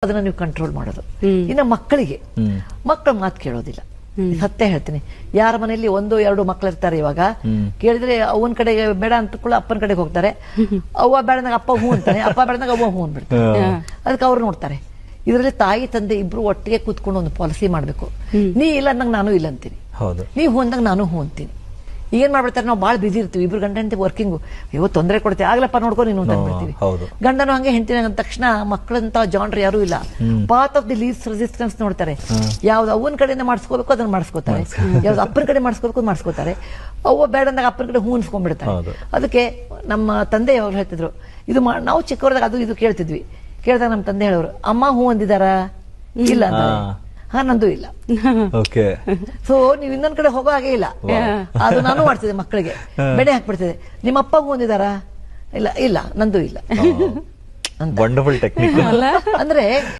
ಅದನ್ನ ನೀವು ಕಂಟ್ರೋಲ್ ಮಾಡೋದು. ಇನ್ನು ಮಕ್ಕಳಿಗೆ ಮಕ್ಕಳು ಮಾತು ಕೇಳೋದಿಲ್ಲ. ಸತ್ಯ ಹೇಳ್ತೀನಿ, ಯಾರ ಮನೆಯಲ್ಲಿ 1-2 ಮಕ್ಕಳು ಇರ್ತಾರೆ, ಇವಾಗ ಕೇಳಿದ್ರೆ ಅವನ ಕಡೆಗೆ ಬೇಡ ಅಂತ ಅಪ್ಪನ ಕಡೆಗೆ ಹೋಗ್ತಾರೆ. ಅವ್ವ ಬೇಡದಾಗ ಅಪ್ಪ ಹೂ ಅಂತಾನೆ, ಅಪ್ಪ ಬೇಡದಾಗ ಅವ್ವ ಹೂ ಅಂದ್ಬಿಡ್ತಾರೆ. ಅದಕ್ಕೆ ಅವ್ರು ನೋಡ್ತಾರೆ. ಇದರಲ್ಲಿ ತಾಯಿ ತಂದೆ ಇಬ್ರು ಒಟ್ಟಿಗೆ ಕೂತ್ಕೊಂಡು ಒಂದು ಪಾಲಿಸಿ ಮಾಡ್ಬೇಕು. ನೀ ಇಲ್ಲ ಅಂದಾಗ ನಾನು ಇಲ್ಲ ಅಂತೀನಿ, ನೀ ಹೂ ಅಂದಾಗ ನಾನು ಹೂ ಅಂತೀನಿ. ಏನ್ ಮಾಡ್ಬಿಡ್ತಾರೆ, ನಾವು ಬಾಳ ಬಿಸಿ ಇರ್ತೀವಿ, ಇಬ್ರು ಗಂಡ ಹೆಂಡತಿ ವರ್ಕಿಂಗ್, ಇವತ್ತು ತೊಂದರೆ ಕೊಡ್ತೀವಿ, ಆಗ್ಲಪ್ಪ ನೋಡ್ಕೊ ನೀನು ಅಂತ ಅಂದ್ಬಿಡ್ತೀವಿ. ಗಂಡನು ಹಂಗೆ ಹೆಂಡತಿನ ಅಂದ ತಕ್ಷಣ ಮಕ್ಕಳಂತ ಜಾನ್ರ್ ಯಾರು ಇಲ್ಲ. Path of the list resistance ನೋಡ್ತಾರೆ. ಯಾವ್ದು ಅವನ ಕಡೆಯಿಂದ ಮಾಡಿಸ್ಕೋಬೇಕು ಅದನ್ನ ಮಾಡಿಸ್ಕೋತಾರೆ, ಯಾವ್ದು ಅಪ್ಪನ ಕಡೆ ಮಾಡಿಸ್ಕೋಬೇಕು ಮಾಡಿಸ್ಕೋತಾರೆ. ಅವ್ವ ಬೇಡ ಅಂದಾಗ ಅಪ್ಪನ ಕಡೆ ಹೂ ಅನ್ಸ್ಕೊಂಡ್ಬಿಡ್ತಾರೆ. ಅದಕ್ಕೆ ನಮ್ಮ ತಂದೆ ಯಾವಾಗ ಹೇಳ್ತಿದ್ರು, ಇದು ನಾವು ಚಿಕ್ಕವರದಾಗ ಅದು ಇದು ಕೇಳ್ತಿದ್ವಿ. ಕೇಳಿದಾಗ ನಮ್ಮ ತಂದೆ ಹೇಳೋರು, ಅಮ್ಮ ಹೂ ಅಂದಿದಾರ, ಇಲ್ಲ ಅಂತಾರೆ. ಹಾ, ನಂದು ಇಲ್ಲ. ಸೊ ನೀವು ಇನ್ನೊಂದ್ ಕಡೆ ಹೋಗೋ ಹಾಗೆ ಇಲ್ಲ. ಅದು ನಾನು ಮಾಡ್ತಿದ್ದೆ ಮಕ್ಕಳಿಗೆ, ಬೆಳೆ ಹಾಕ್ಬಿಡ್ತಿದ್ದೆ. ನಿಮ್ಮ ಅಪ್ಪ ಹೂ ಅಂದಿದಾರ, ಇಲ್ಲ ಇಲ್ಲ ನಂದು ಇಲ್ಲ ಅಂತ. ಅಂದ್ರೆ